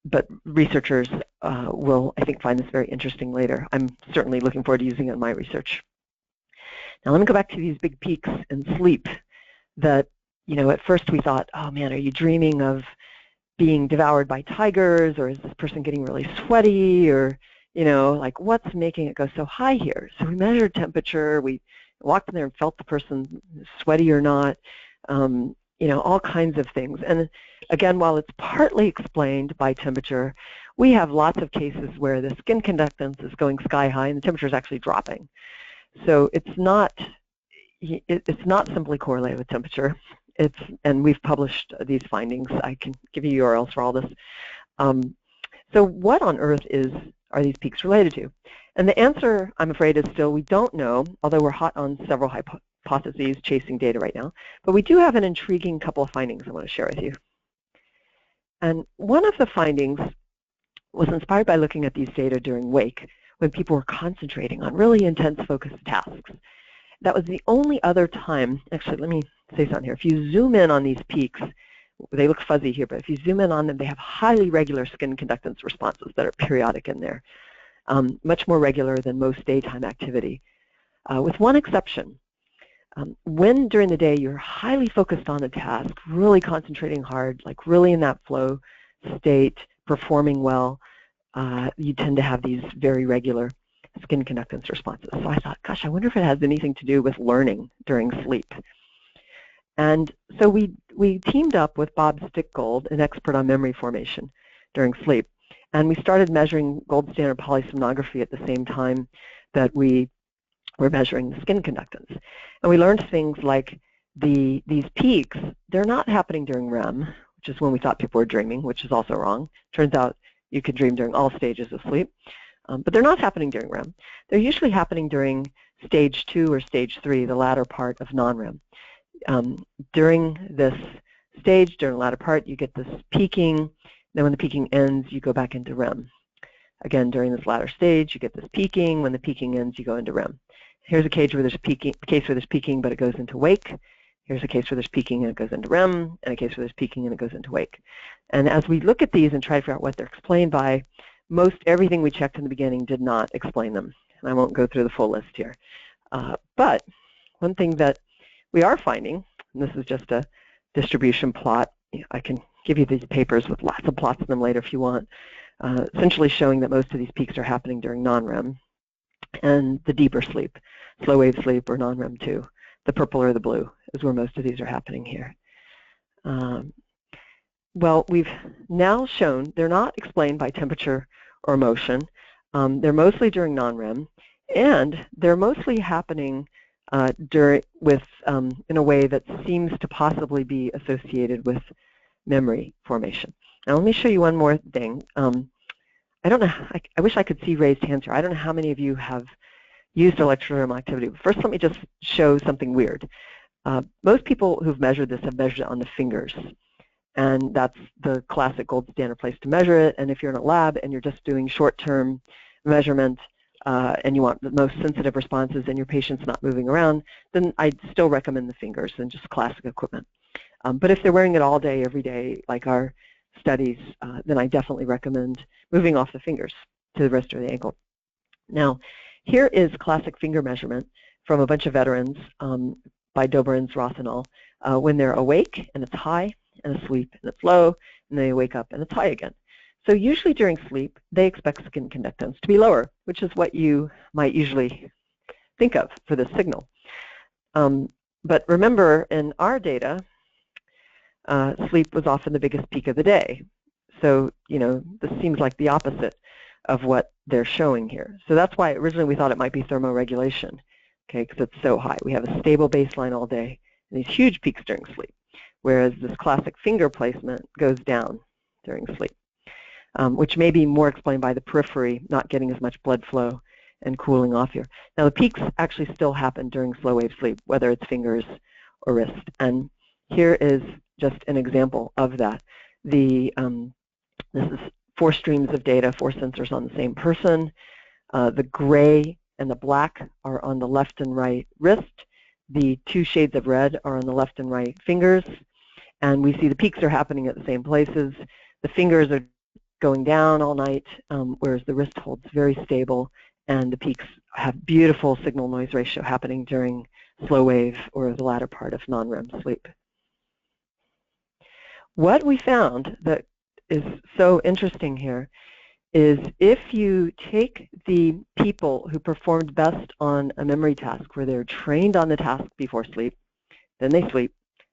But researchers will, I think, find this very interesting later. I'm certainly looking forward to using it in my research. Now let me go back to these big peaks in sleep that, at first we thought, oh man, are you dreaming of being devoured by tigers, or is this person getting really sweaty, or like what's making it go so high here? So we measured temperature, we walked in there and felt the person sweaty or not, all kinds of things. And again, while it's partly explained by temperature, we have lots of cases where the skin conductance is going sky high and the temperature is actually dropping. So it's not simply correlated with temperature. And we've published these findings. I can give you URLs for all this. So what on earth are these peaks related to? And the answer, I'm afraid, is still we don't know, although we're hot on several hypotheses chasing data right now. But we do have an intriguing couple of findings I want to share with you. And one of the findings was inspired by looking at these data during wake, when people were concentrating on really intense focused tasks. That was the only other time, actually let me say something here, if you zoom in on these peaks, they look fuzzy here, but if you zoom in on them, they have highly regular skin conductance responses that are periodic in there, much more regular than most daytime activity, with one exception. When during the day you're highly focused on a task, really concentrating hard, like really in that flow state, performing well, you tend to have these very regular skin conductance responses. So I thought, gosh, I wonder if it has anything to do with learning during sleep. And so we teamed up with Bob Stickgold, an expert on memory formation during sleep, and we started measuring gold standard polysomnography at the same time that we were measuring the skin conductance. And we learned things like these peaks, they're not happening during REM, which is when we thought people were dreaming, which is also wrong. Turns out you could dream during all stages of sleep, but they're not happening during REM. They're usually happening during stage 2 or stage 3, the latter part of non-REM. During this stage, during the latter part, you get this peaking. Then when the peaking ends, you go back into REM. Again, during this latter stage, you get this peaking. When the peaking ends, you go into REM. Here's a case where there's peaking, but it goes into wake. Here's a case where there's peaking and it goes into REM, and a case where there's peaking and it goes into wake. And as we look at these and try to figure out what they're explained by, most everything we checked in the beginning did not explain them. And I won't go through the full list here. But one thing that we are finding, and this is just a distribution plot, I can give you these papers with lots of plots in them later if you want, essentially showing that most of these peaks are happening during non-REM and the deeper sleep, slow wave sleep or non-REM 2. The purple or the blue is where most of these are happening here. Well, we've now shown they're not explained by temperature or motion. They're mostly during non-REM, and they're mostly happening in a way that seems to possibly be associated with memory formation. Now let me show you one more thing. I don't know, I wish I could see raised hands here. I don't know how many of you have used electrodermal activity. First, let me just show something weird. Most people who've measured this have measured it on the fingers. And that's the classic gold standard place to measure it. And if you're in a lab and you're just doing short-term measurement and you want the most sensitive responses and your patient's not moving around, then I'd still recommend the fingers and just classic equipment. But if they're wearing it all day, every day, like our studies, then I definitely recommend moving off the fingers to the wrist or the ankle. Now, here is classic finger measurement from a bunch of veterans by Dobrins, Roth, and all, when they're awake and it's high, and asleep and it's low, and they wake up and it's high again. So usually during sleep, they expect skin conductance to be lower, which is what you might usually think of for this signal. But remember, in our data, sleep was often the biggest peak of the day. So, you know, this seems like the opposite of what they're showing here. So that's why originally we thought it might be thermoregulation, okay, because it's so high. We have a stable baseline all day and these huge peaks during sleep, whereas this classic finger placement goes down during sleep, which may be more explained by the periphery not getting as much blood flow and cooling off here. Now the peaks actually still happen during slow wave sleep, whether it's fingers or wrist. And here is just an example of that. This is 4 streams of data, 4 sensors on the same person. The gray and the black are on the left and right wrist. The 2 shades of red are on the left and right fingers. And we see the peaks are happening at the same places. The fingers are going down all night, whereas the wrist holds very stable, and the peaks have beautiful signal-noise ratio happening during slow wave or the latter part of non-REM sleep. What we found that is so interesting here is if you take the people who performed best on a memory task where they're trained on the task before sleep, then they sleep,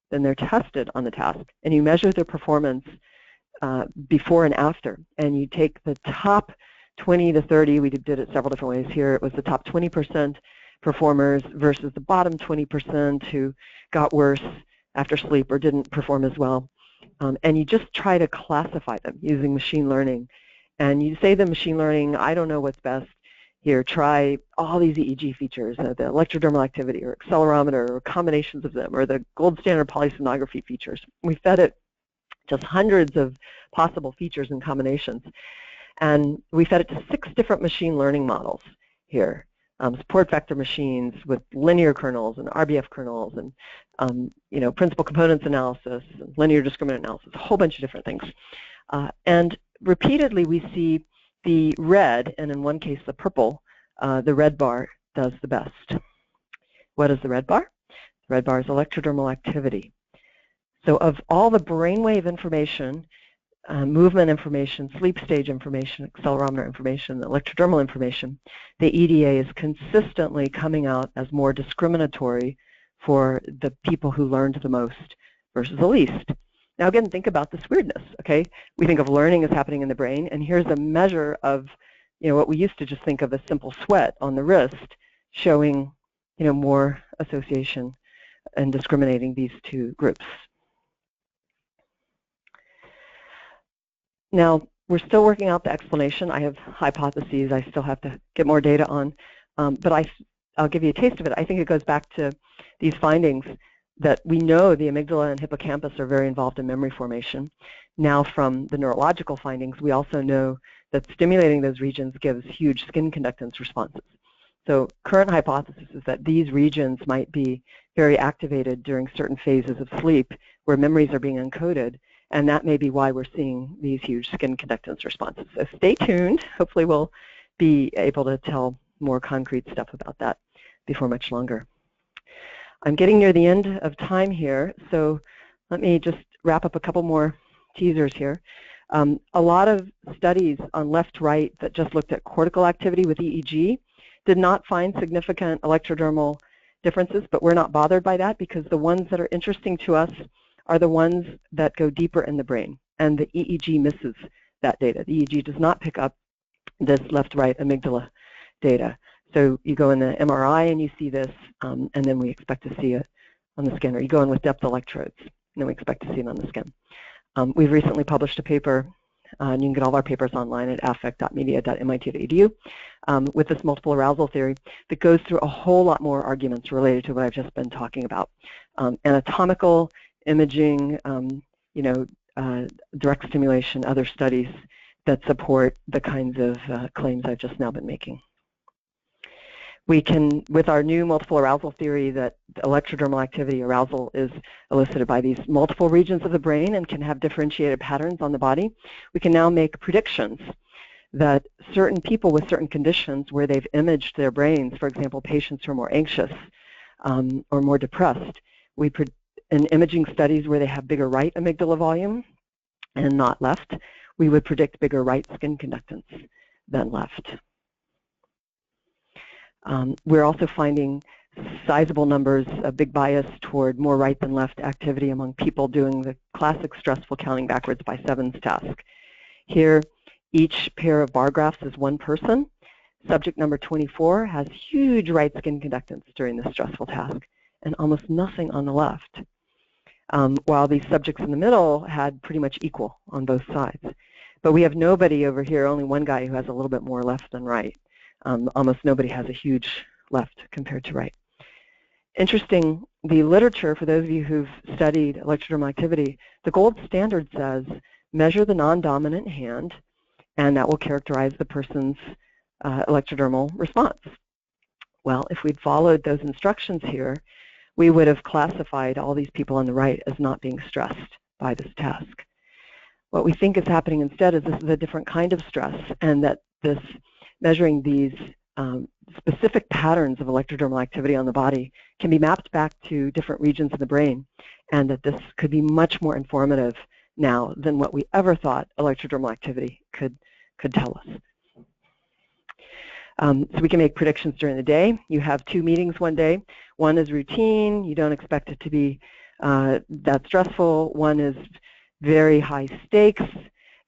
then they're tested on the task, and you measure their performance before and after, and you take the top 20 to 30, we did it several different ways here, it was the top 20% performers versus the bottom 20% who got worse after sleep or didn't perform as well. And you just try to classify them using machine learning. And you say the machine learning, I don't know what's best. Here, try all these EEG features, the electrodermal activity or accelerometer or combinations of them, or the gold standard polysomnography features. We fed it just hundreds of possible features and combinations. And we fed it to 6 different machine learning models here. Support vector machines with linear kernels and RBF kernels and you know, principal components analysis, and linear discriminant analysis, a whole bunch of different things. And repeatedly we see the red, and in one case the purple, the red bar does the best. What is the red bar? The red bar is electrodermal activity. So of all the brainwave information, movement information, sleep stage information, accelerometer information, electrodermal information, the EDA is consistently coming out as more discriminatory for the people who learned the most versus the least. Now again, think about this weirdness, okay? We think of learning as happening in the brain, and here's a measure of, you know, what we used to just think of as simple sweat on the wrist, showing, you know, more association and discriminating these 2 groups. Now, we're still working out the explanation. I have hypotheses I still have to get more data on, but I'll give you a taste of it. I think it goes back to these findings that we know the amygdala and hippocampus are very involved in memory formation. Now from the neurological findings, we also know that stimulating those regions gives huge skin conductance responses. So current hypothesis is that these regions might be very activated during certain phases of sleep where memories are being encoded, and that may be why we're seeing these huge skin conductance responses. So stay tuned. Hopefully we'll be able to tell more concrete stuff about that before much longer. I'm getting near the end of time here, so let me just wrap up a couple more teasers here. A lot of studies on left-right that just looked at cortical activity with EEG did not find significant electrodermal differences, but we're not bothered by that because the ones that are interesting to us are the ones that go deeper in the brain, and the EEG misses that data. The EEG does not pick up this left-right amygdala data. So you go in the MRI and you see this, and then we expect to see it on the skin, or you go in with depth electrodes, and then we expect to see it on the skin. We've recently published a paper and you can get all of our papers online at affect.media.mit.edu, with this multiple arousal theory that goes through a whole lot more arguments related to what I've just been talking about. Anatomical, imaging, direct stimulation, other studies that support the kinds of claims I've just now been making. We can, with our new multiple arousal theory, that electrodermal activity arousal is elicited by these multiple regions of the brain and can have differentiated patterns on the body. We can now make predictions that certain people with certain conditions where they've imaged their brains, for example, patients who are more anxious or more depressed, in imaging studies where they have bigger right amygdala volume and not left, we would predict bigger right skin conductance than left. We're also finding sizable numbers, a big bias toward more right than left activity among people doing the classic stressful counting backwards by sevens task. Here, each pair of bar graphs is one person. Subject number 24 has huge right skin conductance during this stressful task and almost nothing on the left, while these subjects in the middle had pretty much equal on both sides. But we have nobody over here, only one guy who has a little bit more left than right. Almost nobody has a huge left compared to right. Interesting, the literature, for those of you who've studied electrodermal activity, the gold standard says measure the non-dominant hand, and that will characterize the person's electrodermal response. Well, if we'd followed those instructions here, we would have classified all these people on the right as not being stressed by this task. What we think is happening instead is this is a different kind of stress, and that this measuring these specific patterns of electrodermal activity on the body can be mapped back to different regions of the brain, and that this could be much more informative now than what we ever thought electrodermal activity could tell us. So we can make predictions during the day. You have two meetings one day. One is routine. You don't expect it to be that stressful. One is very high stakes.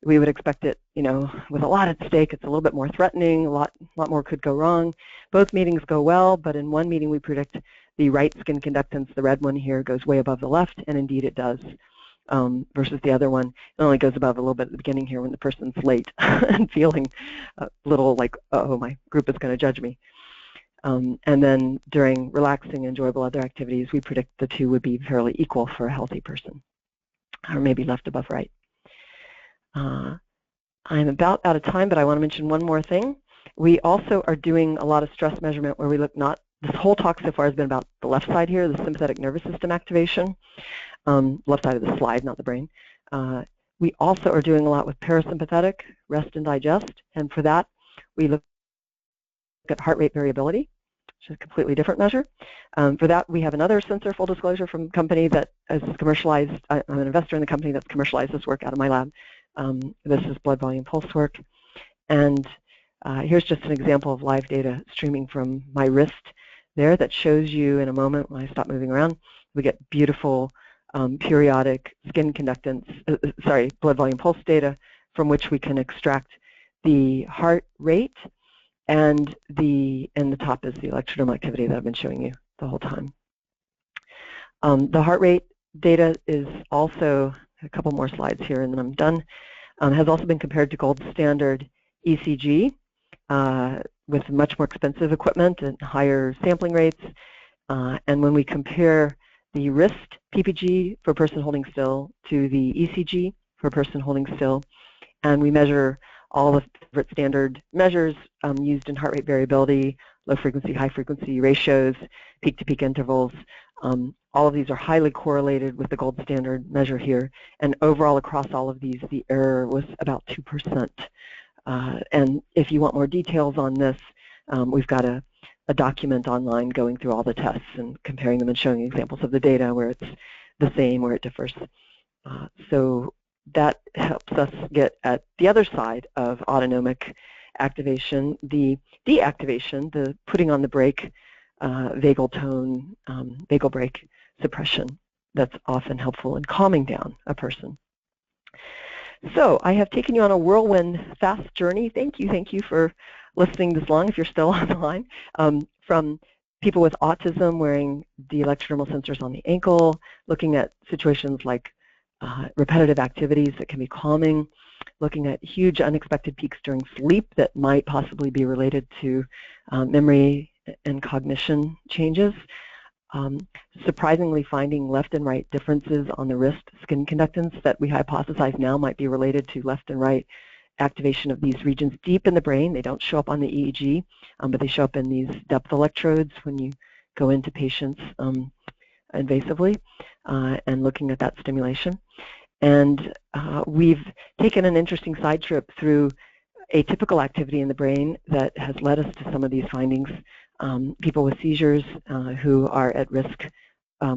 We would expect it, with a lot at stake. It's a little bit more threatening. A lot more could go wrong. Both meetings go well, but in one meeting we predict the right skin conductance, the red one here, goes way above the left, and indeed it does. Versus the other one, it only goes above a little bit at the beginning here when the person's late and feeling a little like, uh-oh, my group is going to judge me. And then during relaxing, enjoyable other activities, we predict the two would be fairly equal for a healthy person, or maybe left above right. I'm about out of time, but I want to mention one more thing. We also are doing a lot of stress measurement where we look this whole talk so far has been about the left side here, the sympathetic nervous system activation, left side of the slide, not the brain. We also are doing a lot with parasympathetic, rest and digest, and for that we look at heart rate variability, which is a completely different measure. For that, we have another sensor, full disclosure, from a company that is commercialized. I'm an investor in the company that's commercialized this work out of my lab. This is blood volume pulse work. And here's just an example of live data streaming from my wrist there that shows you in a moment when I stop moving around. We get beautiful periodic skin conductance, blood volume pulse data from which we can extract the heart rate, and the top is the electrodermal activity that I've been showing you the whole time. The heart rate data is also, a couple more slides here and then I'm done, has also been compared to gold standard ECG with much more expensive equipment and higher sampling rates. And when we compare the wrist PPG for a person holding still to the ECG for a person holding still, and we measure all the favorite standard measures used in heart rate variability, low frequency, high frequency ratios, peak-to-peak intervals. All of these are highly correlated with the gold standard measure here, and overall across all of these the error was about 2%. And if you want more details on this, we've got a document online going through all the tests and comparing them and showing examples of the data where it's the same, where it differs. So that helps us get at the other side of autonomic activation, the deactivation, the putting on the brake, vagal tone, vagal brake suppression that's often helpful in calming down a person. So I have taken you on a whirlwind fast journey. Thank you for listening this long if you're still on the line. From people with autism wearing the electrodermal sensors on the ankle, looking at situations like repetitive activities that can be calming, looking at huge unexpected peaks during sleep that might possibly be related to memory and cognition changes. Surprisingly finding left and right differences on the wrist skin conductance that we hypothesize now might be related to left and right activation of these regions deep in the brain. They don't show up on the EEG, but they show up in these depth electrodes when you go into patients invasively and looking at that stimulation. And we've taken an interesting side trip through atypical activity in the brain that has led us to some of these findings. People with seizures who are at risk.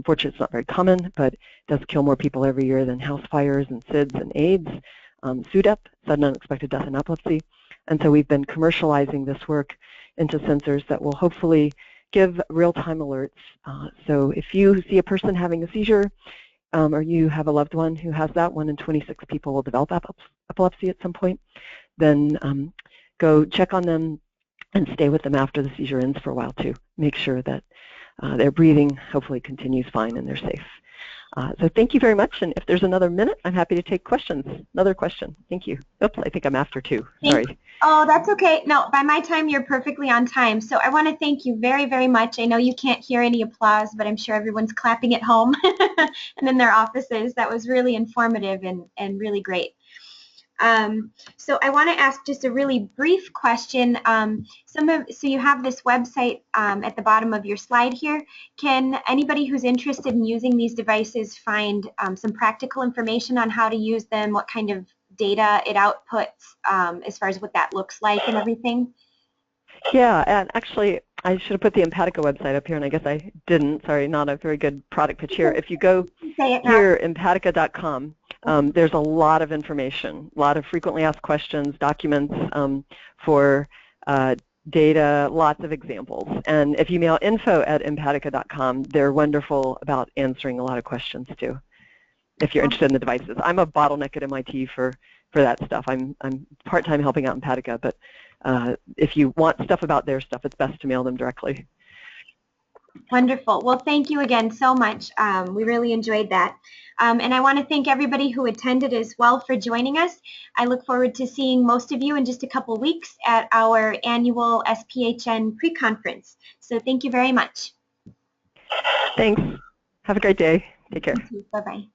Fortunately, it's not very common, but it does kill more people every year than house fires and SIDS and AIDS. SUDEP, sudden unexpected death in epilepsy. And so we've been commercializing this work into sensors that will hopefully give real-time alerts. So if you see a person having a seizure, or you have a loved one who has that, 1 in 26 people will develop epilepsy at some point, then go check on them and stay with them after the seizure ends for a while too. Make sure that their breathing hopefully continues fine and they're safe. So thank you very much, and if there's another minute, I'm happy to take questions. Another question. Thank you. Oops, I think I'm after 2. Sorry. Oh, that's okay. No, by my time, you're perfectly on time. So I want to thank you very, very much. I know you can't hear any applause, but I'm sure everyone's clapping at home and in their offices. That was really informative and really great. So I want to ask just a really brief question. So you have this website at the bottom of your slide here. Can anybody who's interested in using these devices find some practical information on how to use them, what kind of data it outputs, as far as what that looks like and everything? Yeah, and actually, I should have put the Empatica website up here, and I guess I didn't. Sorry, not a very good product pitch here. If you go here, empatica.com, there's a lot of information, a lot of frequently asked questions, documents for data, lots of examples. And if you mail info@empatica.com, they're wonderful about answering a lot of questions too, if you're interested in the devices. I'm a bottleneck at MIT for that stuff. I'm part-time helping out Empatica, but if you want stuff about their stuff, it's best to mail them directly. Wonderful. Well, thank you again so much. We really enjoyed that. And I want to thank everybody who attended as well for joining us. I look forward to seeing most of you in just a couple weeks at our annual SPHN pre-conference. So thank you very much. Thanks. Have a great day. Take care. Bye-bye.